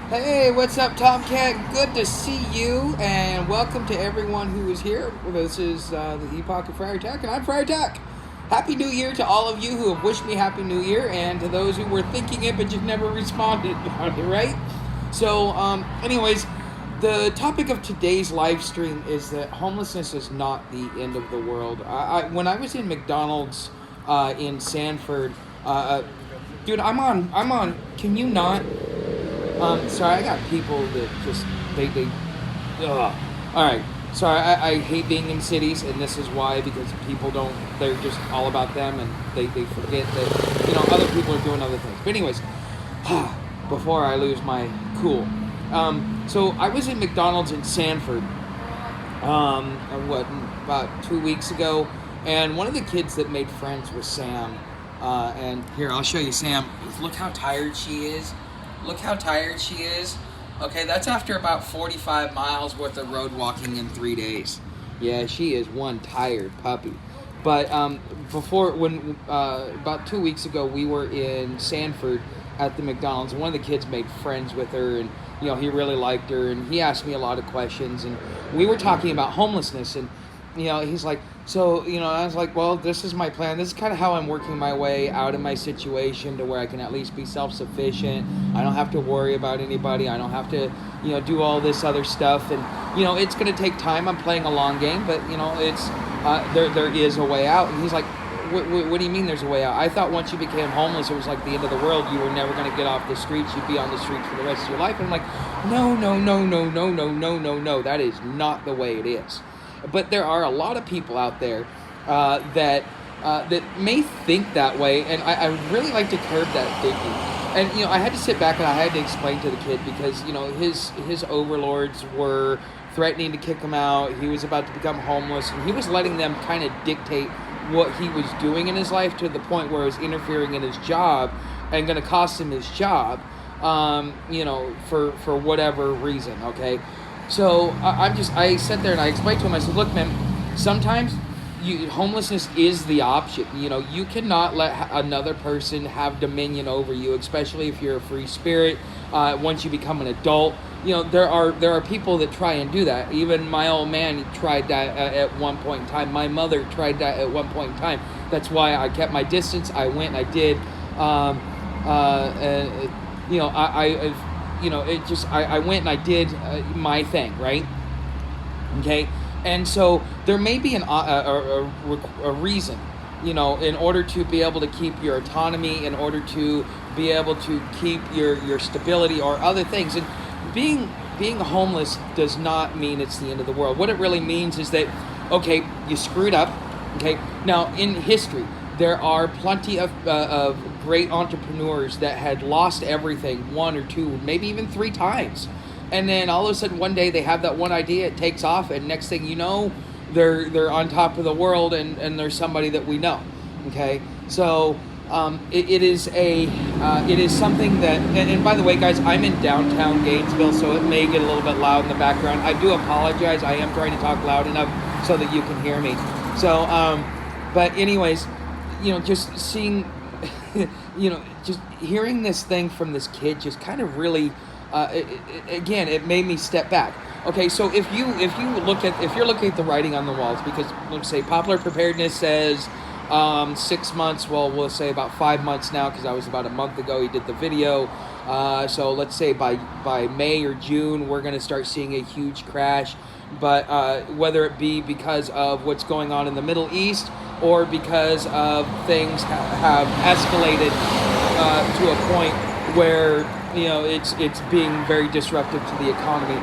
Hey, what's up, Tomcat? Good to see you, and welcome to everyone who is here. This is the Epoch of Friar Tack, and I'm Friar Tack. Happy New Year to all of you who have wished me Happy New Year, and to those who were thinking it but just never responded about it, right? So, anyways, the topic of today's live stream is that homelessness is not the end of the world. When I was in McDonald's in Sanford, dude, I'm on. Can you not? Sorry, I got people that just they ugh. All right. Sorry, I hate being in cities, and this is why, because people don't. They're just all about them, and they forget that other people are doing other things. But anyways, before I lose my cool, so I was at McDonald's in Sanford, what, about 2 weeks ago, and one of the kids that made friends with Sam, and here I'll show you Sam. Look how tired she is. Look how tired she is. Okay, that's after about 45 miles worth of road walking in 3 days. Yeah, she is one tired puppy. But about 2 weeks ago, we were in Sanford at the McDonald's, and one of the kids made friends with her, and he really liked her, and he asked me a lot of questions, and we were talking about homelessness, and he's like, so, I was like, well, this is my plan. This is kind of how I'm working my way out of my situation to where I can at least be self-sufficient. I don't have to worry about anybody. I don't have to, do all this other stuff. And, it's going to take time. I'm playing a long game, but, it's, there is a way out. And he's like, what do you mean there's a way out? I thought once you became homeless, it was like the end of the world. You were never going to get off the streets. You'd be on the streets for the rest of your life. And I'm like, no, no, no, no, no, no, no, no, no. That is not the way it is. But there are a lot of people out there that may think that way, and I really like to curb that thinking. And I had to sit back and I had to explain to the kid, because his overlords were threatening to kick him out. He was about to become homeless, and he was letting them kind of dictate what he was doing in his life, to the point where it was interfering in his job and going to cost him his job, for whatever reason. Okay. So I sat there and I explained to him. I said, look, man, sometimes homelessness is the option. You cannot let another person have dominion over you, especially if you're a free spirit. Once you become an adult, there are people that try and do that. Even my old man tried that at one point in time. My mother tried that at one point in time. That's why I kept my distance. I went. I did. I went and I did my thing, right? Okay, and so there may be a reason, in order to be able to keep your autonomy, in order to be able to keep your stability or other things. And being homeless does not mean it's the end of the world. What it really means is that, okay, you screwed up. Okay, now in history, there are plenty of great entrepreneurs that had lost everything one or two, maybe even three times. And then all of a sudden one day they have that one idea, it takes off, and next thing you know, they're on top of the world, and there's somebody that we know. Okay? So it is something that, and by the way, guys, I'm in downtown Gainesville, so it may get a little bit loud in the background. I do apologize. I am trying to talk loud enough so that you can hear me. So but anyways, just seeing, just hearing this thing from this kid just kind of really, again, it made me step back. Okay, so if you're looking at the writing on the walls, because let's say popular preparedness says 6 months, well, we'll say about 5 months now, because I was about a month ago he did the video. So let's say by May or June, we're going to start seeing a huge crash. But whether it be because of what's going on in the Middle East, or because of things have escalated to a point where it's being very disruptive to the economy.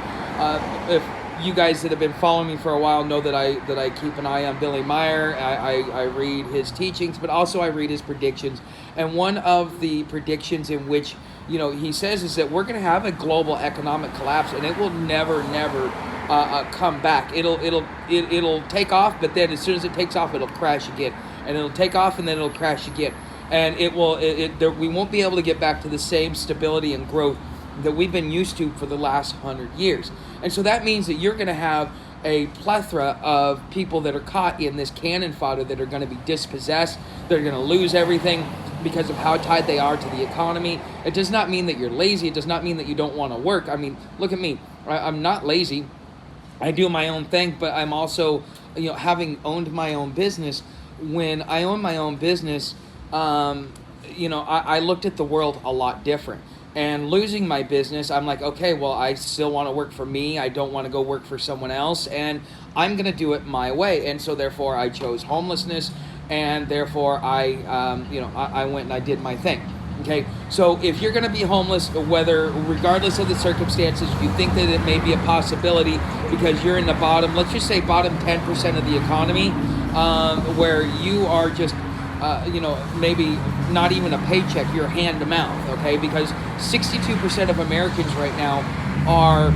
If you guys that have been following me for a while know that I keep an eye on Billy Meyer. I read his teachings, but also I read his predictions. And one of the predictions in which he says is that we're going to have a global economic collapse, and it will never come back. It'll take off, but then as soon as it takes off, it'll crash again, and it'll take off, and then it'll crash again, and we won't be able to get back to the same stability and growth that we've been used to for the last 100 years. And so that means that you're going to have a plethora of people that are caught in this cannon fodder that are going to be dispossessed. They're going to lose everything. because of how tied they are to the economy. It does not mean that you're lazy. It does not mean that you don't want to work. I mean, look at me. I'm not lazy. I do my own thing, but I'm also, having owned my own business. When I own my own business, I looked at the world a lot different. And losing my business, I'm like, okay, well, I still want to work for me. I don't want to go work for someone else, and I'm going to do it my way. And so therefore I chose homelessness, and therefore I went and I did my thing. Okay, so if you're going to be homeless, regardless of the circumstances, you think that it may be a possibility because you're in the bottom, let's just say bottom 10% of the economy, where you are just maybe not even a paycheck, you're hand to mouth, okay? Because 62% of Americans right now are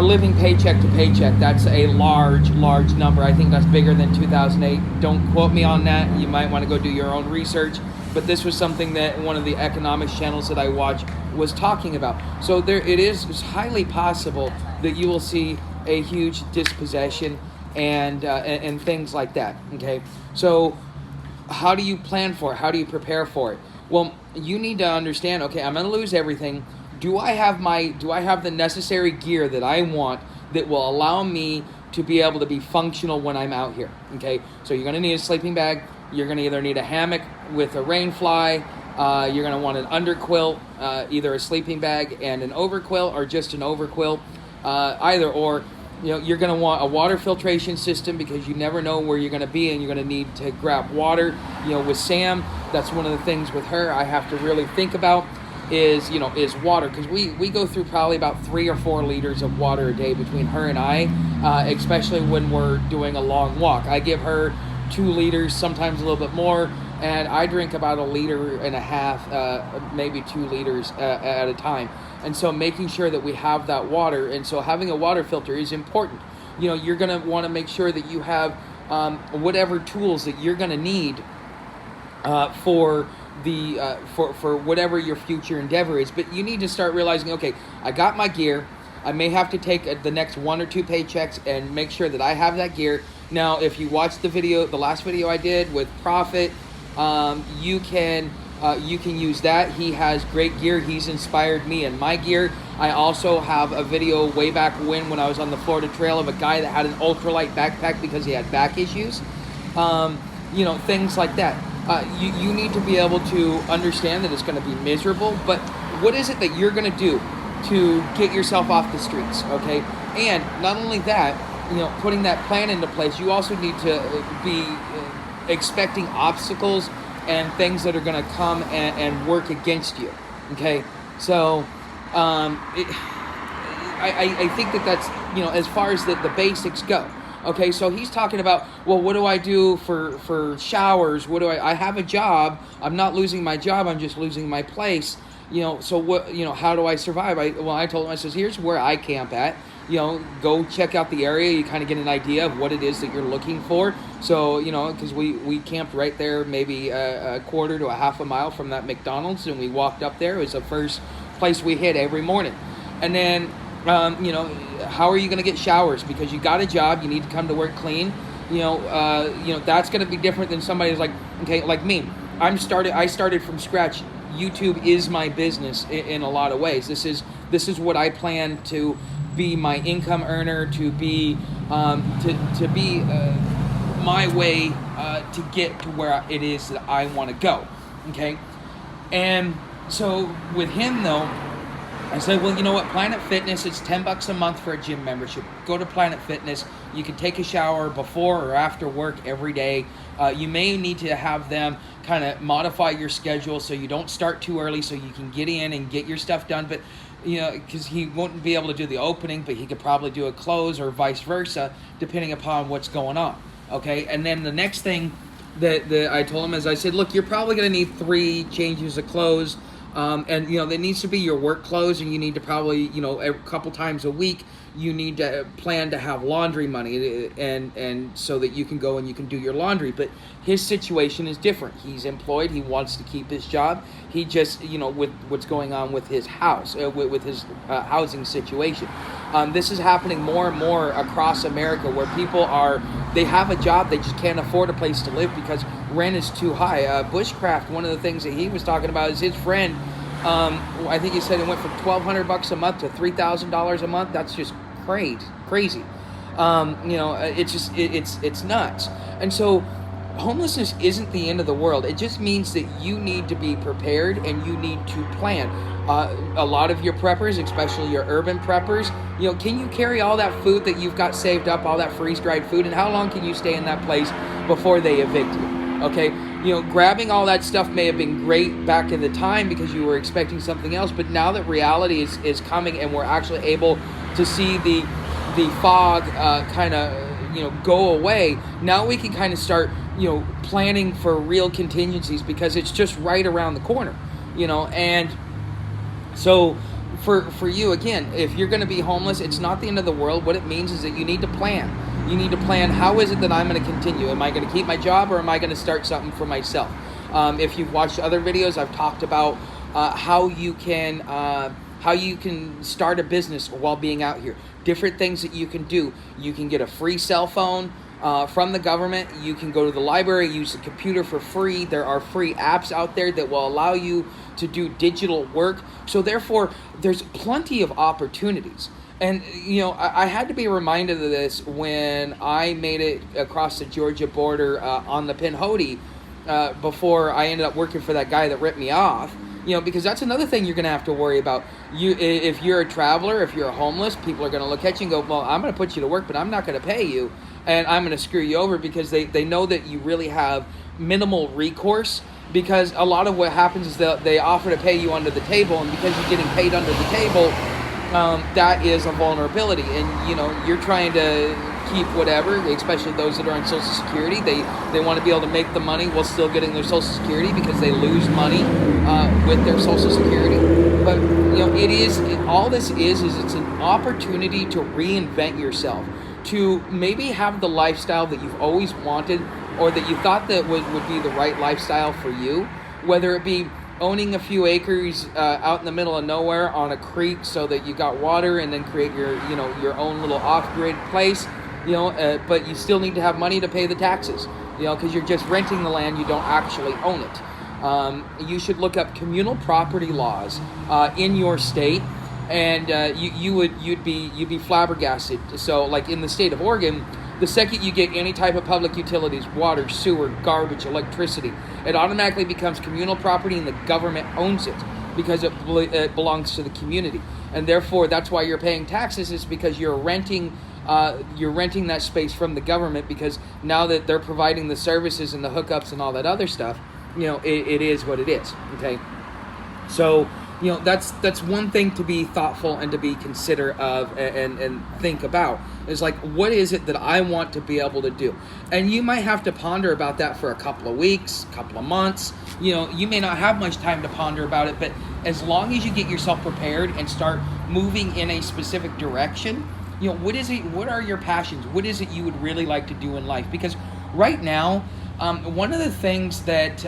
living paycheck to paycheck. That's a large number. I think that's bigger than 2008. Don't quote me on that. You might want to go do your own research. But this was something that one of the economics channels that I watch was talking about. So it's highly possible that you will see a huge dispossession and things like that, okay? So how do you plan for it? How do you prepare for it? Well, you need to understand, okay, I'm going to lose everything. Do I have the necessary gear that I want that will allow me to be able to be functional when I'm out here? Okay, so you're going to need a sleeping bag. You're going to either need a hammock with a rain fly. You're going to want an underquilt, either a sleeping bag and an overquilt, or just an overquilt, either or. You're going to want a water filtration system because you never know where you're going to be, and you're going to need to grab water. With Sam, that's one of the things with her I have to really think about is water, because we go through probably about 3 or 4 liters of water a day between her and I, especially when we're doing a long walk. I give her 2 liters, sometimes a little bit more, and I drink about 1.5 liters, maybe 2 liters at a time. And so making sure that we have that water, and so having a water filter is important. You're going to want to make sure that you have whatever tools that you're going to need for whatever your future endeavor is. But you need to start realizing, okay, I got my gear. I may have to take the next 1 or 2 paychecks and make sure that I have that gear. Now, if you watch the last video I did with Prophet, you can use that. He has great gear. He's inspired me in my gear. I also have a video way back when I was on the Florida Trail of a guy that had an ultralight backpack because he had back issues. Things like that. You need to be able to understand that it's going to be miserable, but what is it that you're going to do to get yourself off the streets, okay? And not only that, putting that plan into place, you also need to be expecting obstacles and things that are going to come and work against you, okay? So I think that's, as far as the basics go. Okay, so he's talking about, well, what do I do for showers? I have a job. I'm not losing my job. I'm just losing my place. So what, how do I survive? I told him, I says, here's where I camp at. Go check out the area. You kind of get an idea of what it is that you're looking for. So, because we camped right there, maybe a quarter to a half a mile from that McDonald's, and we walked up there. It was the first place we hit every morning. And then, how are you going to get showers? Because you got a job, you need to come to work clean. That's going to be different than somebody who's like, okay, like me. I started from scratch. YouTube is my business in a lot of ways. This is what I plan to be my income earner, to be my way to get to where it is that I want to go. Okay, and so with him though, I said, well, you know what, Planet Fitness, it's $10 a month for a gym membership. Go to Planet Fitness. You can take a shower before or after work every day. You may need to have them kind of modify your schedule so you don't start too early so you can get in and get your stuff done. But, because he won't be able to do the opening, but he could probably do a close or vice versa, depending upon what's going on. Okay, and then the next thing that I told him is I said, look, you're probably going to need 3 changes of clothes. And there needs to be your work clothes, and you need to probably, a couple times a week, you need to plan to have laundry money, and so that you can go and you can do your laundry. But his situation is different. He's employed. He wants to keep his job. He just, with what's going on with his house, with his housing situation. This is happening more and more across America, where people they have a job, they just can't afford a place to live because rent is too high. Bushcraft, one of the things that he was talking about is his friend. I think he said it went from $1,200 a month to $3,000 a month. That's just crazy. It's nuts. And so homelessness isn't the end of the world. It just means that you need to be prepared and you need to plan. A lot of your preppers, especially your urban preppers, can you carry all that food that you've got saved up, all that freeze-dried food, and how long can you stay in that place before they evict you? Okay, grabbing all that stuff may have been great back in the time because you were expecting something else, but now that reality is coming and we're actually able to see the fog kind of go away, now we can kind of start planning for real contingencies because it's just right around the corner, and so for you, again, if you're going to be homeless, it's not the end of the world. What it means is that you need to plan. You need to plan, how is it that I'm going to continue? Am I going to keep my job or am I going to start something for myself? If you've watched other videos, I've talked about how you can start a business while being out here. Different things that you can do. You can get a free cell phone from the government. You can go to the library, use the computer for free. There are free apps out there that will allow you to do digital work. So therefore, there's plenty of opportunities. And, I had to be reminded of this when I made it across the Georgia border on the Pinhoti before I ended up working for that guy that ripped me off. Because that's another thing you're going to have to worry about. If you're a traveler, if you're homeless, people are going to look at you and go, well, I'm going to put you to work, but I'm not going to pay you. And I'm going to screw you over because they know that you really have minimal recourse. Because a lot of what happens is that they offer to pay you under the table, and because you're getting paid under the table, that is a vulnerability. And you're trying to keep whatever, especially those that are on Social Security. They want to be able to make the money while still getting their Social Security because they lose money with their Social Security. But all this is it's an opportunity to reinvent yourself, to maybe have the lifestyle that you've always wanted or that you thought that would be the right lifestyle for you, whether it be owning a few acres out in the middle of nowhere on a creek so that you got water and then create your own little off-grid place, but you still need to have money to pay the taxes, because you're just renting the land, you don't actually own it. You should look up communal property laws in your state, and you'd be flabbergasted. So like in the state of Oregon, the second you get any type of public utilities, water, sewer, garbage, electricity, it automatically becomes communal property and the government owns it because it belongs to the community. And therefore, that's why you're paying taxes, is because you're renting that space from the government, because now that they're providing the services and the hookups and all that other stuff, it is what it is, okay? So, that's one thing to be thoughtful and to be considerate of and think about. Is like, what is it that I want to be able to do? And you might have to ponder about that for a couple of weeks, couple of months. You may not have much time to ponder about it, but as long as you get yourself prepared and start moving in a specific direction, what is it? What are your passions? What is it you would really like to do in life? Because right now, one of the things that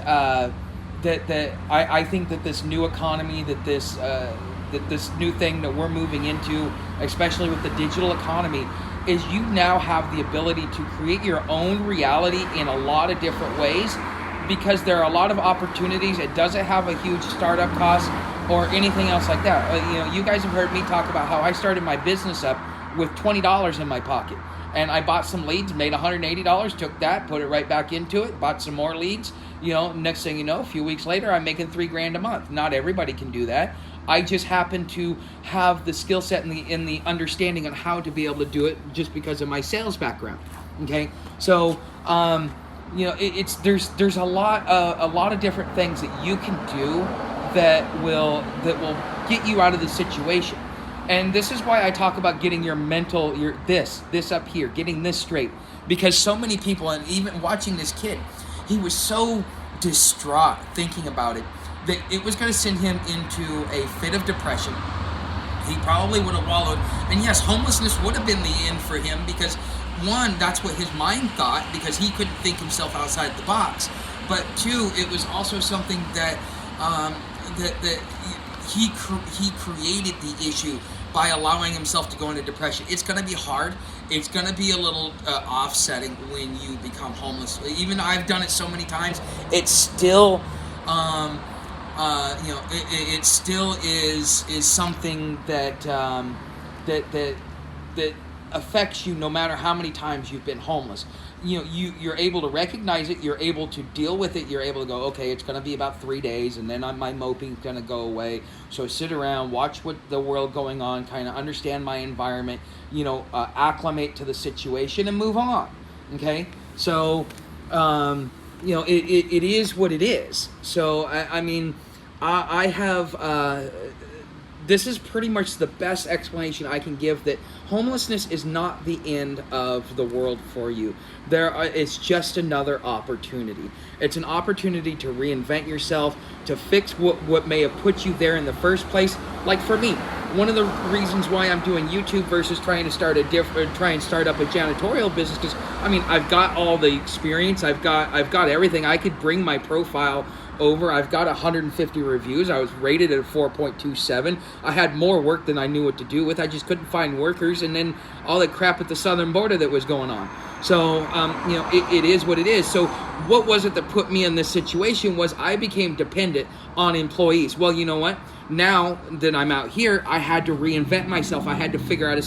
I think that this new economy, that this new thing that we're moving into, especially with the digital economy, is you now have the ability to create your own reality in a lot of different ways, because there are a lot of opportunities. It doesn't have a huge startup cost or anything else like that. You guys have heard me talk about how I started my business up with $20 in my pocket. And I bought some leads, made $180, took that, put it right back into it, bought some more leads. Next thing you know, a few weeks later, I'm making $3,000 a month. Not everybody can do that. I just happen to have the skill set and the understanding on how to be able to do it just because of my sales background. Okay, so there's a lot of different things that you can do that will get you out of the situation. And this is why I talk about getting your mental, this up here, getting this straight. Because so many people, and even watching this kid, he was so distraught thinking about it, that it was going to send him into a fit of depression. He probably would have wallowed. And yes, homelessness would have been the end for him, because one, that's what his mind thought, because he couldn't think himself outside the box. But two, it was also something that he created the issue by allowing himself to go into depression. It's going to be hard. It's going to be a little offsetting when you become homeless. Even I've done it so many times. It's still, it still is something that that affects you no matter how many times you've been homeless. You're able to recognize it, you're able to deal with it, you're able to go, okay, it's going to be about 3 days, and then my moping's going to go away. So sit around, watch what the world going on, kind of understand my environment, acclimate to the situation, and move on. Okay, so it is what it is. So I have. This is pretty much the best explanation I can give, that homelessness is not the end of the world for you. It's just another opportunity. It's an opportunity to reinvent yourself, to fix what may have put you there in the first place. Like for me, one of the reasons why I'm doing YouTube versus trying to start up a janitorial business, because I've got all the experience, I've got everything. I could bring my profile over. I've got 150 reviews. I was rated at a 4.27. I had more work than I knew what to do with. I just couldn't find workers, and then all the crap at the southern border that was going on. So, it is what it is. So what was it that put me in this situation was I became dependent on employees. Well, you know what? Now that I'm out here, I had to reinvent myself. I had to figure out a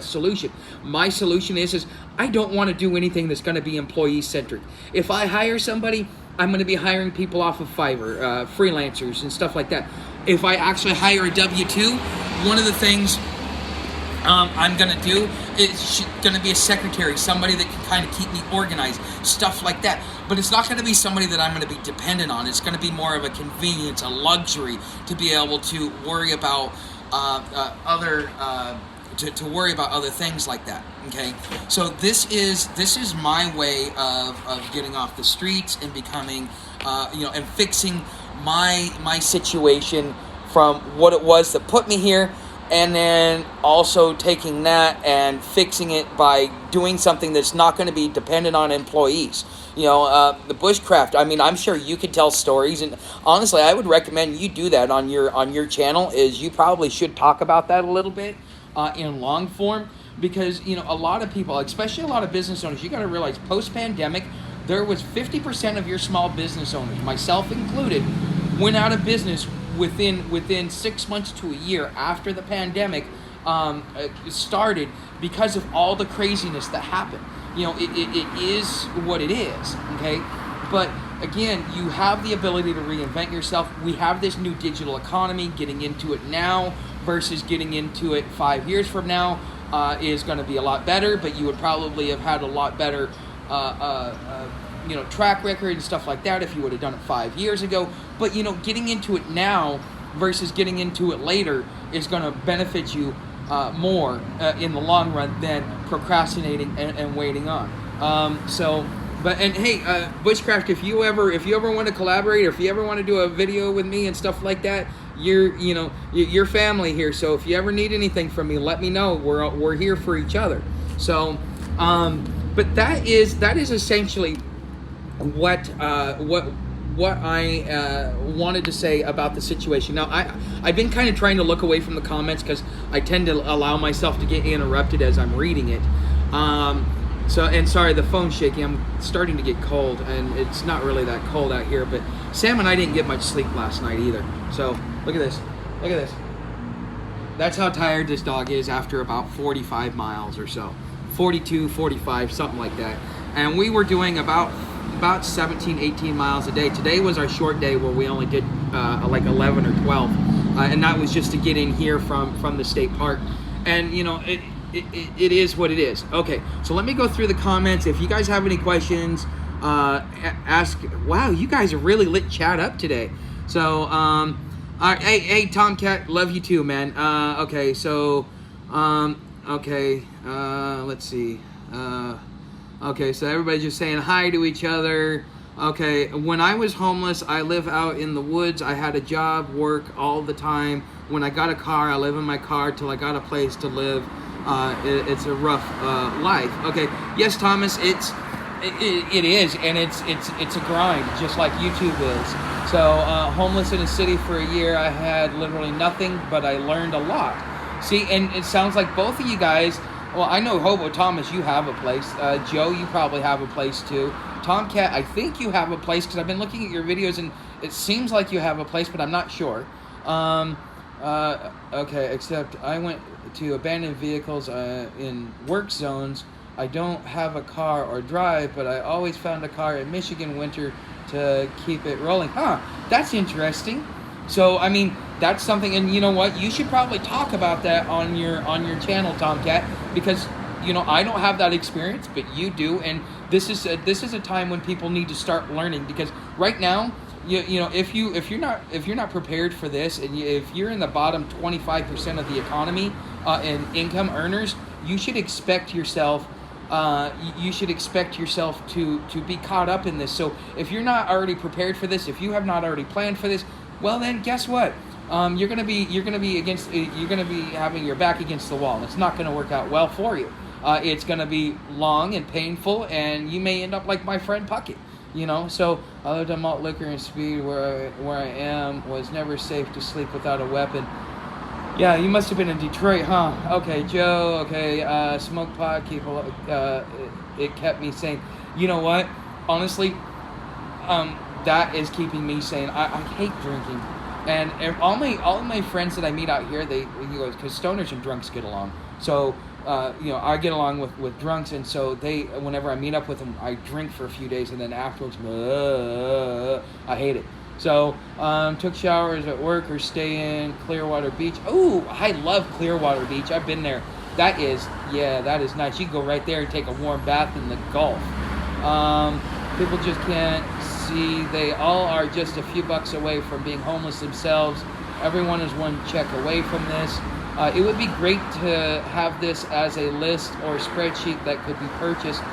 solution. My solution is I don't want to do anything that's going to be employee-centric. If I hire somebody, I'm going to be hiring people off of Fiverr, freelancers and stuff like that. If I actually hire a W-2, one of the things I'm going to do is going to be a secretary, somebody that can kind of keep me organized, stuff like that. But it's not going to be somebody that I'm going to be dependent on. It's going to be more of a convenience, a luxury to be able to worry about to worry about other things like that. Okay, so this is my way of getting off the streets and becoming, and fixing my situation from what it was that put me here, and then also taking that and fixing it by doing something that's not going to be dependent on employees. The bushcraft. I'm sure you could tell stories, and honestly, I would recommend you do that on your channel. Is you probably should talk about that a little bit in long form, because a lot of people, especially a lot of business owners, you got to realize post-pandemic, there was 50% of your small business owners, myself included, went out of business within 6 months to a year after the pandemic started, because of all the craziness that happened. It is what it is, okay? But again, you have the ability to reinvent yourself. We have this new digital economy. Getting into it now versus getting into it 5 years from now is going to be a lot better, but you would probably have had a lot better track record and stuff like that if you would have done it 5 years ago. But getting into it now versus getting into it later is going to benefit you more in the long run than procrastinating and waiting on. Hey, Bushcraft, if you ever want to collaborate, or if you ever want to do a video with me and stuff like that, you're family here. So if you ever need anything from me, let me know. We're here for each other. So, but that is essentially what I wanted to say about the situation. Now, I've been kind of trying to look away from the comments because I tend to allow myself to get interrupted as I'm reading it. And sorry, the phone's shaking. I'm starting to get cold, and it's not really that cold out here, but Sam and I didn't get much sleep last night either. So look at this. Look at this. That's how tired this dog is after about 45 miles or so. 42, 45, something like that. And we were doing about 17, 18 miles a day. Today was our short day where we only did like 11 or 12. And that was just to get in here from the state park. And, it is what it is. Okay, so let me go through the comments. If you guys have any questions, ask. Wow, you guys are really lit chat up today. So, hey, Tomcat, love you too, man. Okay, so, let's see. Okay, so everybody's just saying hi to each other. Okay, when I was homeless, I live out in the woods. I had a job, work all the time. When I got a car, I live in my car till I got a place to live. It's a rough life. Okay, yes, Thomas, it is, and it's a grind, just like YouTube is. So homeless in a city for a year, I had literally nothing, but I learned a lot. See, and it sounds like both of you guys. Well, I know Hobo Thomas, you have a place. Joe, you probably have a place too. Tomcat, I think you have a place because I've been looking at your videos and it seems like you have a place, but I'm not sure. Okay, except I went to abandoned vehicles in work zones. I don't have a car or drive, but I always found a car in Michigan winter to keep it rolling. Huh, that's interesting. So, I mean, that's something, and you know what? You should probably talk about that on your channel, Tomcat, because I don't have that experience, but you do, and this is a time when people need to start learning because right now, if you're not prepared for this, and if you're in the bottom 25% of the economy and income earners, you should expect yourself. You should expect yourself to be caught up in this. So if you're not already prepared for this, if you have not already planned for this, well then guess what? You're gonna be having your back against the wall. It's not gonna work out well for you. It's gonna be long and painful, and you may end up like my friend Puckett. So I lived on malt liquor and speed where I am was never safe to sleep without a weapon. Yeah, you must have been in Detroit, huh? Okay, Joe. Okay, smoke pot. It kept me sane. You know what? Honestly, that is keeping me sane. I hate drinking, and all my friends that I meet out here, because stoners and drunks get along. So I get along with drunks, and so whenever I meet up with them, I drink for a few days, and then afterwards, I hate it. So, took showers at work or stay in Clearwater Beach. Oh, I love Clearwater Beach. I've been there. That is nice. You can go right there and take a warm bath in the Gulf. People just can't see. They all are just a few bucks away from being homeless themselves. Everyone is one check away from this. It would be great to have this as a list or spreadsheet that could be purchased.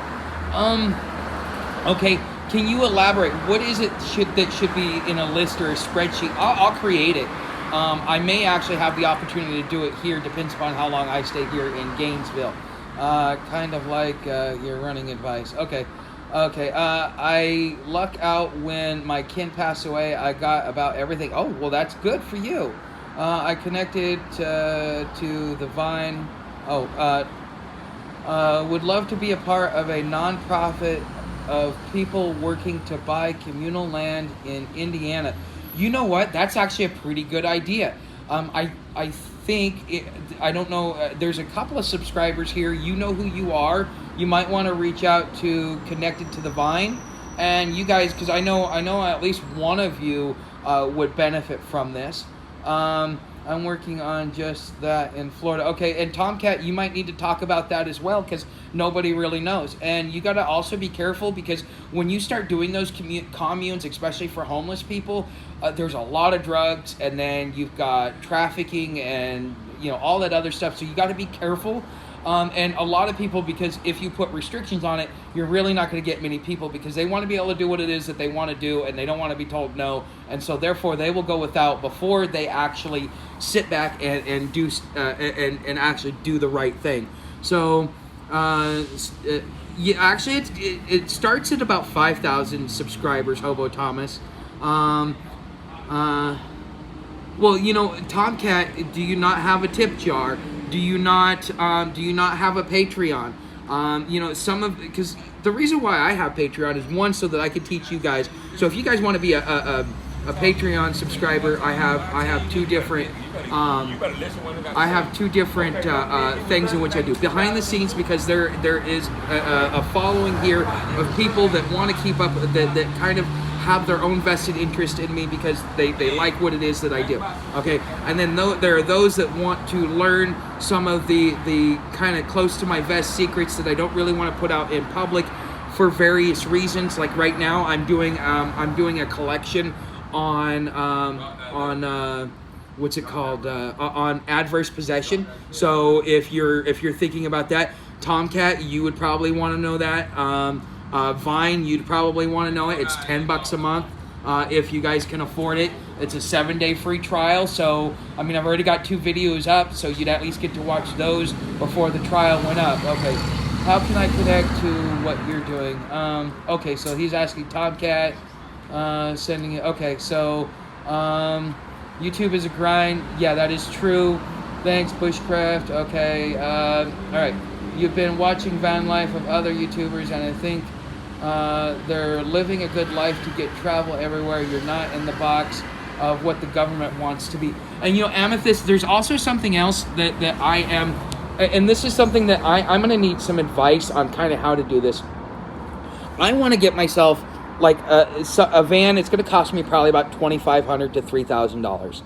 Okay. Can you elaborate? What is it that should be in a list or a spreadsheet? I'll create it. I may actually have the opportunity to do it here. Depends upon how long I stay here in Gainesville. Kind of like your running advice. Okay. I luck out when my kin passed away. I got about everything. Oh, well, that's good for you. I connected to the Vine. Would love to be a part of a nonprofit of people working to buy communal land in Indiana. You know what? That's actually a pretty good idea. I think, I don't know, there's a couple of subscribers here. You know who you are. You might want to reach out to Connected to the Vine. And you guys, because I know at least one of you would benefit from this. I'm working on just that in Florida. Okay, and Tomcat, you might need to talk about that as well because nobody really knows. And you got to also be careful because when you start doing those communes, especially for homeless people, there's a lot of drugs, and then you've got trafficking and all that other stuff. So you got to be careful. And a lot of people, because if you put restrictions on it, you're really not going to get many people because they want to be able to do what it is that they want to do, and they don't want to be told no. And so therefore they will go without before they actually sit back and do and actually do the right thing. So actually it starts at about 5,000 subscribers, Hobo Thomas. Well, Tomcat, do you not have a tip jar? Do you not have a Patreon? Because the reason why I have Patreon is one, so that I can teach you guys. So if you guys want to be a Patreon subscriber, I have two different things in which I do behind the scenes, because there is a following here of people that want to keep up, that kind of have their own vested interest in me because they like what it is that I do. Okay, and then there are those that want to learn some of the kind of close to my vest secrets that I don't really want to put out in public for various reasons. Like right now, I'm doing a collection on what's it called, on adverse possession. So if you're thinking about that, Tomcat, you would probably want to know that. Vine, you'd probably want to know it. It's $10 a month if you guys can afford it. It's a 7-day free trial. So I've already got 2 videos up, so you'd at least get to watch those before the trial went up. Okay, how can I connect to what you're doing? Okay, so he's asking Tomcat. Sending it. Okay, so YouTube is a grind. Yeah, that is true. Thanks, Bushcraft. Okay. All right. You've been watching van life of other YouTubers, and I think they're living a good life to get travel everywhere. You're not in the box of what the government wants to be. And Amethyst, there's also something else that I am, and this is something that I'm going to need some advice on kind of how to do this. I want to get myself like a van. It's going to cost me probably about $2,500 to $3,000.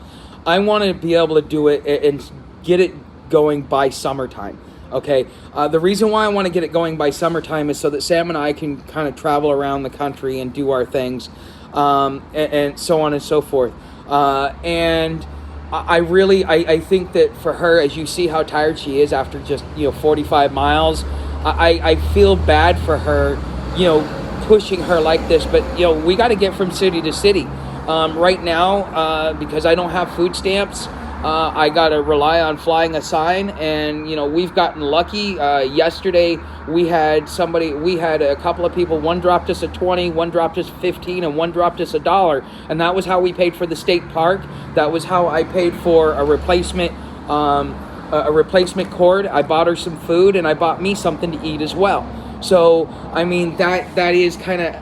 I want to be able to do it and get it going by summertime. Okay, the reason why I want to get it going by summertime is so that Sam and I can kind of travel around the country and do our things, and so on and so forth. And I think that for her, as you see how tired she is after just 45 miles, I feel bad for her, pushing her like this. But we got to get from city to city. Right now, because I don't have food stamps, I got to rely on flying a sign, and we've gotten lucky. Yesterday we had a couple of people. One dropped us a 20, one dropped us 15, and one dropped us $1, and that was how we paid for the state park. That was how I paid for a replacement cord. I bought her some food, and I bought me something to eat as well. So I mean that is kind of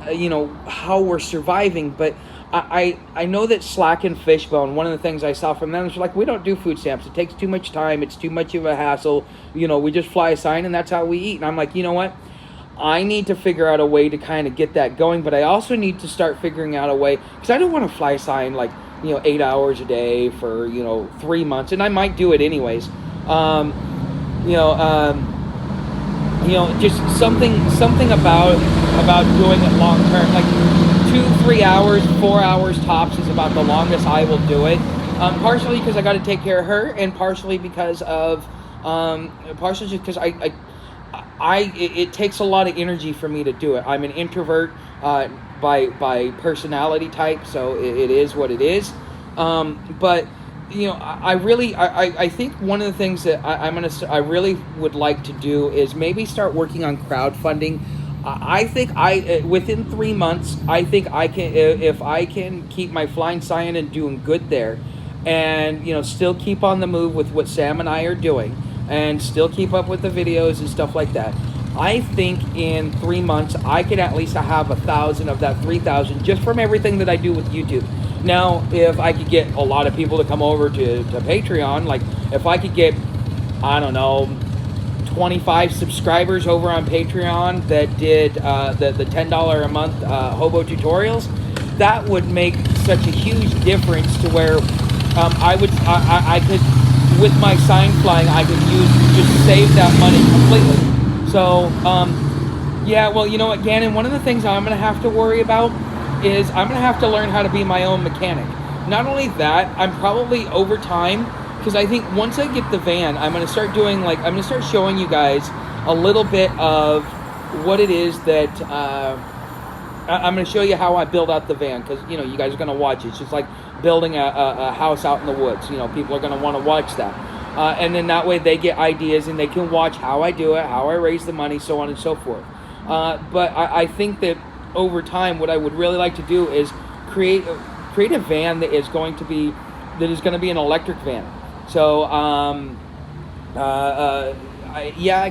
how we're surviving. But I know that Slack and Fishbone, one of the things I saw from them is like, we don't do food stamps. It takes too much time. It's too much of a hassle. We just fly a sign and that's how we eat. And I'm like, you know what? I need to figure out a way to kind of get that going. But I also need to start figuring out a way, because I don't want to fly a sign like, 8 hours a day for, 3 months. And I might do it anyways. Just something about doing it long term, like 2-3 hours, 4 hours tops is about the longest I will do it. Partially because I got to take care of her, and partially because of partially just because it takes a lot of energy for me to do it. I'm an introvert by personality type, so it is what it is. But I think one of the things that I really would like to do is maybe start working on crowdfunding. I think within 3 months, I think I can, if I can keep my flying sign and doing good there, and still keep on the move with what Sam and I are doing, and still keep up with the videos and stuff like that. I think in 3 months I could at least have 1,000 of that 3,000 just from everything that I do with YouTube. Now, if I could get a lot of people to come over to Patreon, like if I could get, I don't know, 25 subscribers over on Patreon that did the $10 a month hobo tutorials, that would make such a huge difference to where I could, with my sign flying, I could just save that money completely. So, yeah, well, what, Gannon, one of the things I'm going to have to worry about is I'm going to have to learn how to be my own mechanic. Not only that, I'm probably over time, because I think once I get the van, I'm going to start doing, I'm going to start showing you guys a little bit of what it is that, I'm going to show you how I build out the van, because, you guys are going to watch it. It's just like building a house out in the woods. People are going to want to watch that. And then that way they get ideas and they can watch how I do it, how I raise the money, so on and so forth. But I think that over time, what I would really like to do is create a van that is going to be an electric van. So I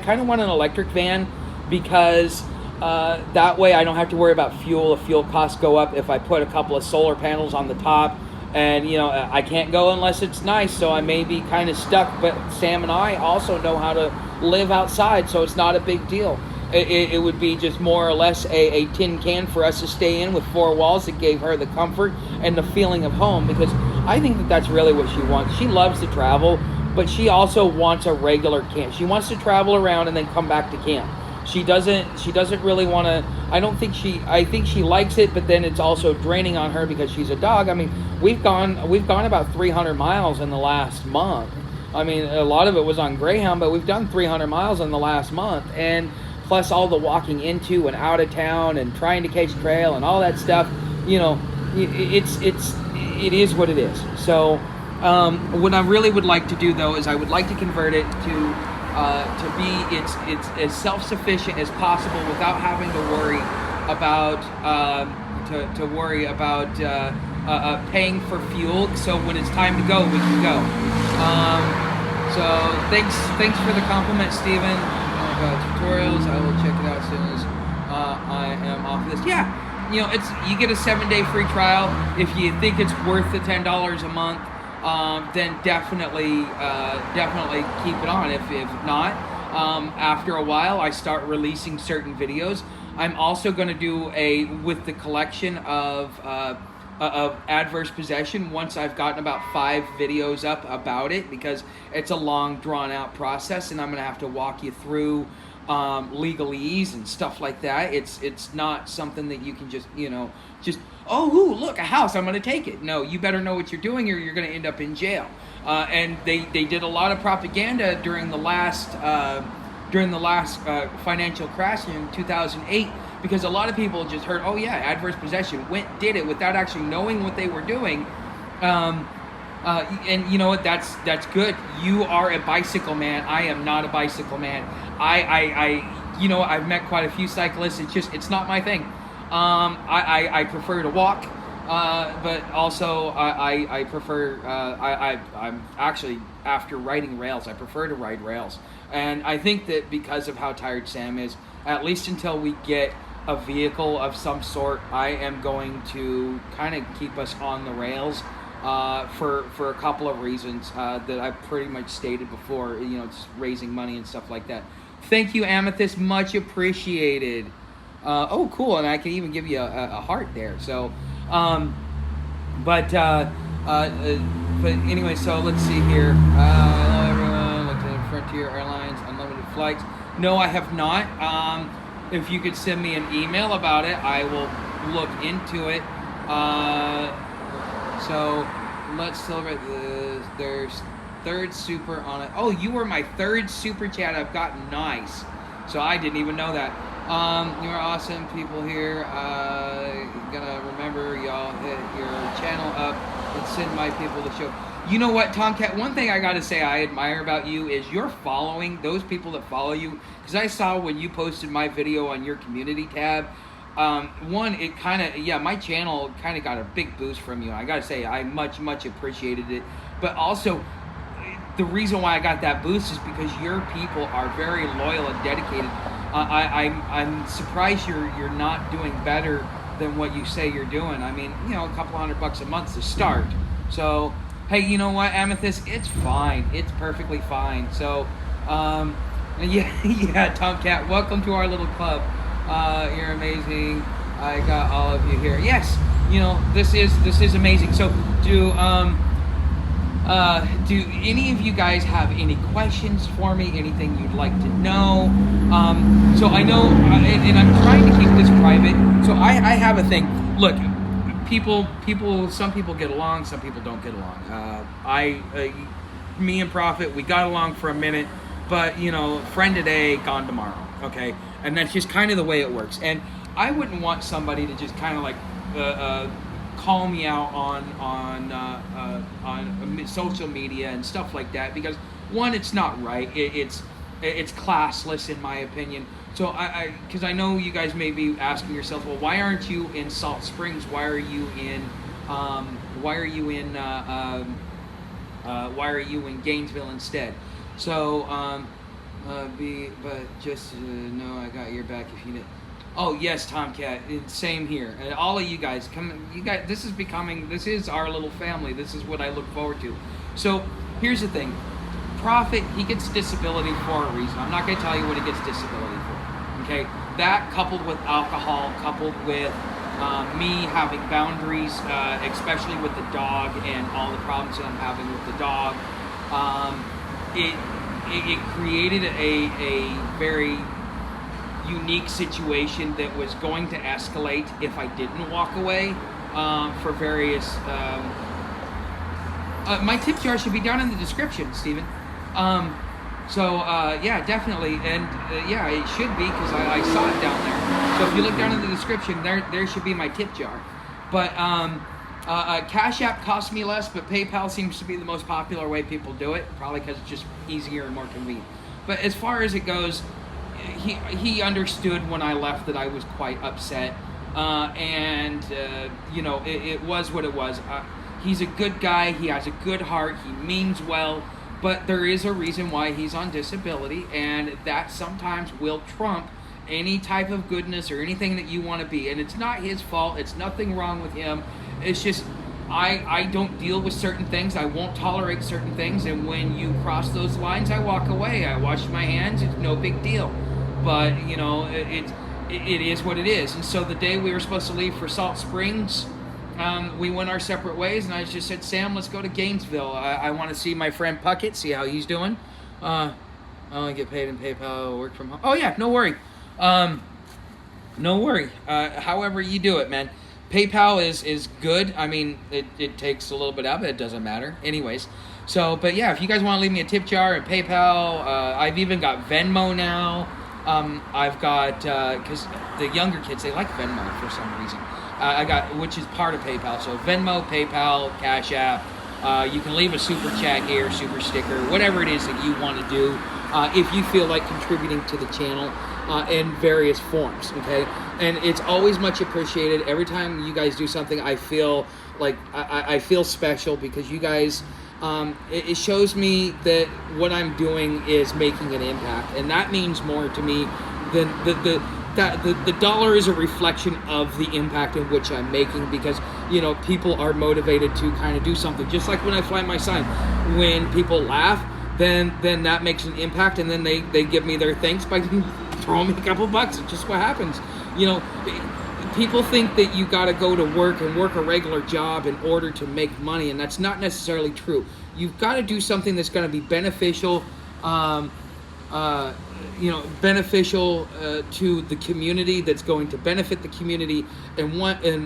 kind of want an electric van, because that way I don't have to worry about fuel. If fuel costs go up, if I put a couple of solar panels on the top, and I can't go unless it's nice, so I may be kind of stuck. But Sam and I also know how to live outside, so it's not a big deal. It would be just more or less a tin can for us to stay in with 4 walls that gave her the comfort and the feeling of home, because I think that that's really what she wants. She loves to travel, but she also wants a regular camp. She wants to travel around and then come back to camp. She doesn't really want to, I think she likes it, but then it's also draining on her because she's a dog. I mean, we've gone about 300 miles in the last month. I mean, a lot of it was on Greyhound, but we've done 300 miles in the last month, and plus all the walking into and out of town and trying to catch trail and all that stuff. It is what it is. So what I really would like to do, though, is I would like to convert it to be it's as self-sufficient as possible without having to worry about paying for fuel. So when it's time to go, we can go. So thanks for the compliment, Steven. Tutorials. I will check it out as soon as I am off of this. Yeah, you get a 7-day free trial. If you think it's worth the $10 a month, then definitely keep it on. If not, after a while, I start releasing certain videos. I'm also going to do with the collection of adverse possession, once I've gotten about 5 videos up about it, because it's a long, drawn-out process, and I'm going to have to walk you through legalese and stuff like that. It's not something that you can just look, a house, I'm going to take it. No, you better know what you're doing, or you're going to end up in jail. And they did a lot of propaganda during the last financial crash in 2008, because a lot of people just heard, oh yeah, adverse possession, did it without actually knowing what they were doing. And you know what? That's good. You are a bicycle man. I am not a bicycle man. I've met quite a few cyclists. It's not my thing. I prefer to walk, but also I prefer. I'm actually, after riding rails, I prefer to ride rails. And I think that because of how tired Sam is, at least until we get a vehicle of some sort, I am going to kind of keep us on the rails for a couple of reasons that I've pretty much stated before, just raising money and stuff like that. Thank you, Amethyst. Much appreciated. Oh, cool. And I can even give you a heart there. So, but anyway, so let's see here. Hello, everyone. Looked at Frontier Airlines unlimited flights. No, I have not. If you could send me an email about it, I will look into it. So let's celebrate there's third super on it. Oh, you were my third super chat I've gotten. Nice. So I didn't even know that. You're awesome people here. Gonna remember y'all hit your channel up and send my people the show. You know what, Tomcat, one thing I gotta say I admire about you is you're following those people that follow you, because I saw when you posted my video on your community tab, it kind of, my channel kind of got a big boost from you. I gotta say, I much appreciated it. But also, the reason why I got that boost is because your people are very loyal and dedicated. I'm surprised you're not doing better than what you say you're doing. I mean, a couple $100 a month to start. So, hey, you know what, Amethyst? It's fine. It's perfectly fine. So, yeah, Tomcat, welcome to our little club. You're amazing. I got all of you here. Yes, this is amazing. So, do any of you guys have any questions for me? Anything you'd like to know? So I know, and I'm trying to keep this private. So I have a thing. Look, some people get along, some people don't get along. Me and Prophet, we got along for a minute, but friend today, gone tomorrow. Okay, and that's just kind of the way it works. And I wouldn't want somebody to just kind of like call me out on social media and stuff like that, because one, it's not right. It's classless in my opinion. So because I know you guys may be asking yourself, well, why aren't you in Salt Springs? Why are you in Gainesville instead? So but just know I got your back if you did. Oh yes, Tomcat. Same here. And all of you guys, this is our little family. This is what I look forward to. So here's the thing. Prophet, he gets disability for a reason. I'm not going to tell you what he gets disability for. Okay, that coupled with alcohol, coupled with me having boundaries, especially with the dog and all the problems that I'm having with the dog, it created a very unique situation that was going to escalate if I didn't walk away for various. My tip jar should be down in the description, Steven. Yeah, definitely, and yeah, it should be, because I saw it down there. So if you look down in the description, there should be my tip jar. But CashApp costs me less, but PayPal seems to be the most popular way people do it, probably because it's just easier and more convenient. But as far as it goes, he understood when I left that I was quite upset, and it was what it was. He's a good guy. He has a good heart. He means well, but there is a reason why he's on disability, and that sometimes will trump any type of goodness or anything that you want to be. And it's not his fault. It's nothing wrong with him. It's just I don't deal with certain things. I won't tolerate certain things, and when you cross those lines, I walk away. I wash my hands. It's no big deal. But it is what it is. And so the day we were supposed to leave for Salt Springs, we went our separate ways, and I just said, Sam, let's go to Gainesville. I want to see my friend Puckett, see how he's doing. I only get paid in PayPal, work from home. Oh yeah, no worry. No worry. However you do it, man. PayPal is good. I mean, it takes a little bit out, but it doesn't matter. Anyways, but yeah, if you guys want to leave me a tip jar and PayPal, I've even got Venmo now. I've got, because the younger kids, they like Venmo for some reason. I got, which is part of PayPal. So Venmo, PayPal, CashApp. You can leave a super chat here, super sticker, whatever it is that you want to do. If you feel like contributing to the channel in various forms, okay? And it's always much appreciated. Every time you guys do something, I feel like I feel special, because you guys, it shows me that what I'm doing is making an impact, and that means more to me than the dollar is a reflection of the impact in which I'm making, because people are motivated to kind of do something. Just like when I fly my sign, when people laugh, then that makes an impact, and then they give me their thanks by throwing me a couple bucks. It's just what happens. People think that you got to go to work and work a regular job in order to make money, and that's not necessarily true. You've got to do something that's going to be beneficial, beneficial to the community, that's going to benefit the community in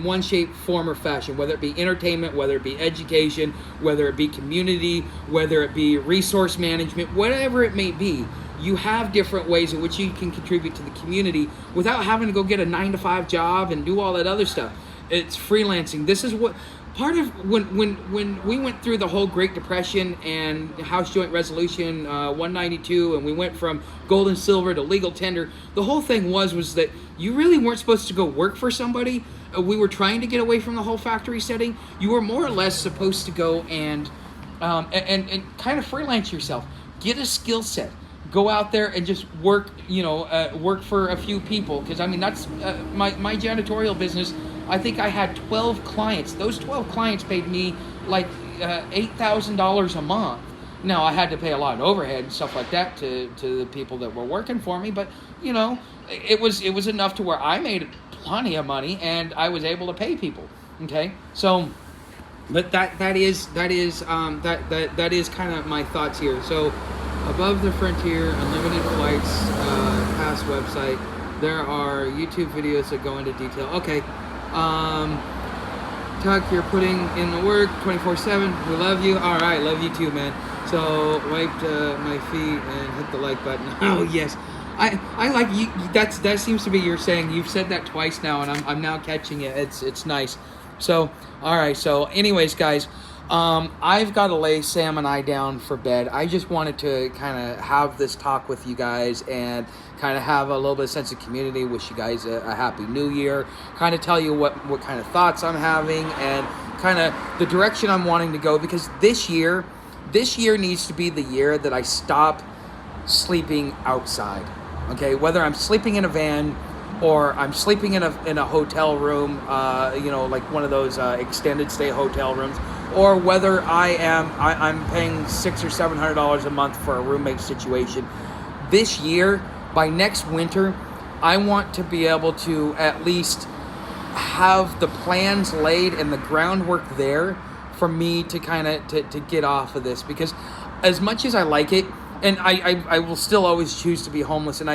one shape, form, or fashion, whether it be entertainment, whether it be education, whether it be community, whether it be resource management, whatever it may be. You have different ways in which you can contribute to the community without having to go get a 9-to-5 job and do all that other stuff. It's freelancing. This is what part of when we went through the whole Great Depression and House Joint Resolution 192, and we went from gold and silver to legal tender. The whole thing was that you really weren't supposed to go work for somebody. We were trying to get away from the whole factory setting. You were more or less supposed to go and kind of freelance yourself. Get a skill set. Go out there and just work, work for a few people. Because, I mean, that's my janitorial business. I think I had 12 clients. Those 12 clients paid me like $8,000 a month. Now, I had to pay a lot of overhead and stuff like that to the people that were working for me. But, it was enough to where I made plenty of money and I was able to pay people. Okay? So, but that is kind of my thoughts here. So, Above the Frontier, unlimited flights, pass website. There are YouTube videos that go into detail. Okay. Tuck, you're putting in the work 24/7. We love you. All right, love you too, man. So wiped my feet and hit the like button. Oh yes, I like you. That seems to be your saying. You've said that twice now, and I'm now catching it. It's nice. So all right. So anyways, guys. I've got to lay Sam and I down for bed. I just wanted to kind of have this talk with you guys and kind of have a little bit of sense of community. Wish you guys a happy new year. Kind of tell you what kind of thoughts I'm having and kind of the direction I'm wanting to go, because this year needs to be the year that I stop sleeping outside. Okay, whether I'm sleeping in a van or I'm sleeping in a hotel room, like one of those extended stay hotel rooms, or whether I'm paying $600 or $700 a month for a roommate situation. This year, by next winter, I want to be able to at least have the plans laid and the groundwork there for me to kind of to get off of this, because as much as I like it, and I will still always choose to be homeless, and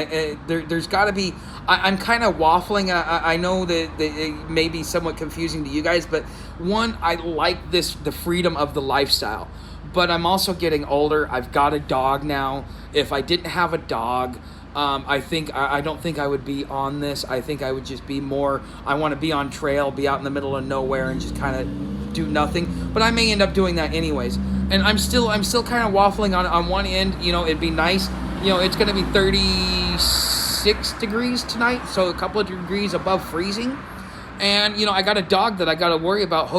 there's got to be, I'm kind of waffling. I know that it may be somewhat confusing to you guys, but one, I like the freedom of the lifestyle, but I'm also getting older. I've got a dog now. If I didn't have a dog, I don't think I would be on this. I think I would just be more, I want to be on trail, be out in the middle of nowhere and just kind of do nothing. But I may end up doing that anyways. And I'm still kind of waffling on one end. It'd be nice. It's going to be 36 6 degrees tonight, so a couple of degrees above freezing. And, you know, I got a dog that I got to worry about.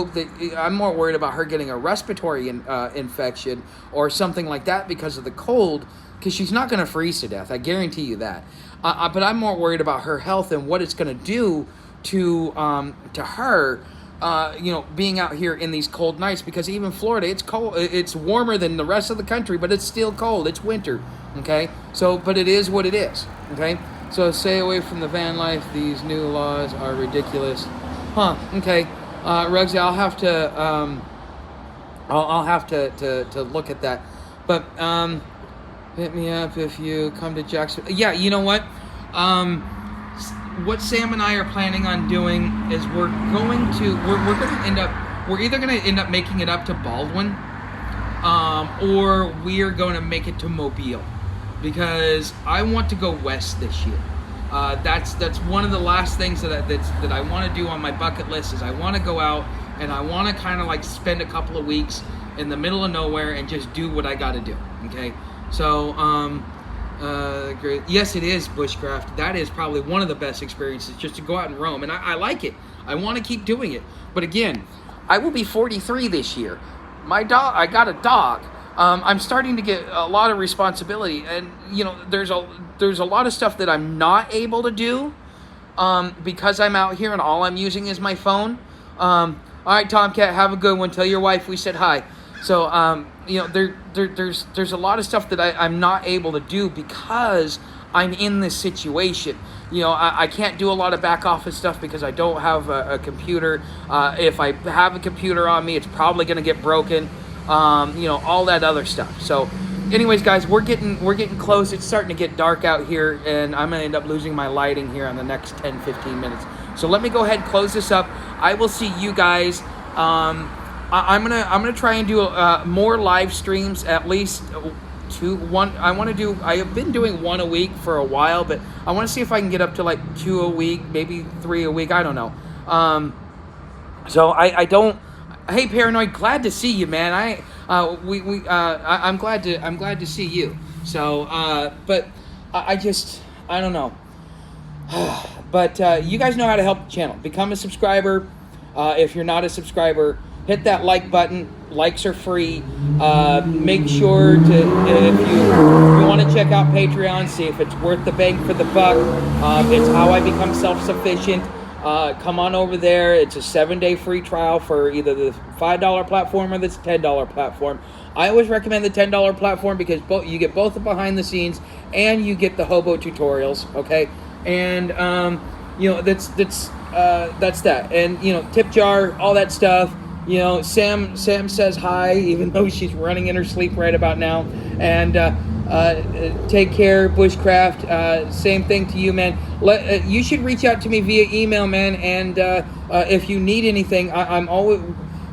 I'm more worried about her getting a respiratory infection or something like that because of the cold, because she's not going to freeze to death. I guarantee you that. But I'm more worried about her health and what it's going to do to her, you know, being out here in these cold nights, because even Florida, it's cold. It's warmer than the rest of the country, but it's still cold. It's winter, okay? So, but it is what it is, okay? So stay away from the van life. These new laws are ridiculous. Huh, okay. Rugsy, I'll have to, I'll have to look at that. But, hit me up if you come to Jacksonville. Yeah, you know what? What Sam and I are planning on doing is we're either going to end up making it up to Baldwin, or we are going to make it to Mobile, because I want to go west this year. That's one of the last things that I want to do on my bucket list, is I want to go out and I want to kind of like spend a couple of weeks in the middle of nowhere and just do what I got to do. Okay, so great. Yes, it is bushcraft. That is probably one of the best experiences, just to go out and roam, and I like it. I want to keep doing it. But again, I will be 43 this year. I got a dog. I'm starting to get a lot of responsibility, and you know, there's a lot of stuff that I'm not able to do because I'm out here and all I'm using is my phone. All right, Tomcat, have a good one. Tell your wife we said hi. So you know, there's a lot of stuff that I'm not able to do because I'm in this situation. You know, I can't do a lot of back office stuff because I don't have a computer. If I have a computer on me, it's probably going to get broken. You know, all that other stuff. So anyways, guys, we're getting close. It's starting to get dark out here, and I'm going to end up losing my lighting here in the next 10-15 minutes. So let me go ahead and close this up. I will see you guys. I'm gonna try and do more live streams, at least one. I have been doing one a week for a while, but I want to see if I can get up to like 2 a week, maybe 3 a week. I don't know. So I don't. Hey, Paranoid, glad to see you, man. I'm glad to see you. So, but I don't know. But you guys know how to help the channel. Become a subscriber. If you're not a subscriber, hit that like button. Likes are free. Make sure to, if you want to check out Patreon, see if it's worth the bang for the buck. It's how I become self-sufficient. Come on over there. It's a 7-day free trial for either the $5 platform or the $10 platform. I always recommend the $10 platform because you get both the behind the scenes and you get the hobo tutorials. Okay, and you know, that's that. And you know, tip jar, all that stuff. You know, Sam says hi, even though she's running in her sleep right about now. And take care, bushcraft. Same thing to you, man. You should reach out to me via email, man. And if you need anything, I'm always.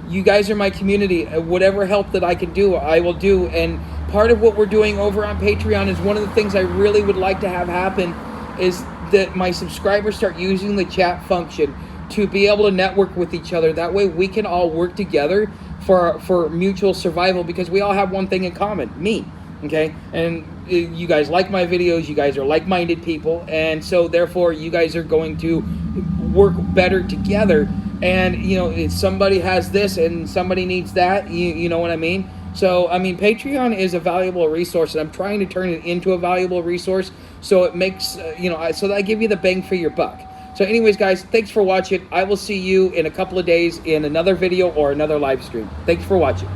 You guys are my community. Whatever help that I can do, I will do. And part of what we're doing over on Patreon is one of the things I really would like to have happen is that my subscribers start using the chat function to be able to network with each other. That way we can all work together for mutual survival, because we all have one thing in common, me. Okay, and you guys like my videos, you guys are like-minded people, and so therefore you guys are going to work better together. And you know, if somebody has this and somebody needs that, you know what I mean? So I mean, Patreon is a valuable resource, and I'm trying to turn it into a valuable resource so it makes you know, so that I give you the bang for your buck. So anyways, guys, thanks for watching. I will see you in a couple of days in another video or another live stream. Thanks for watching.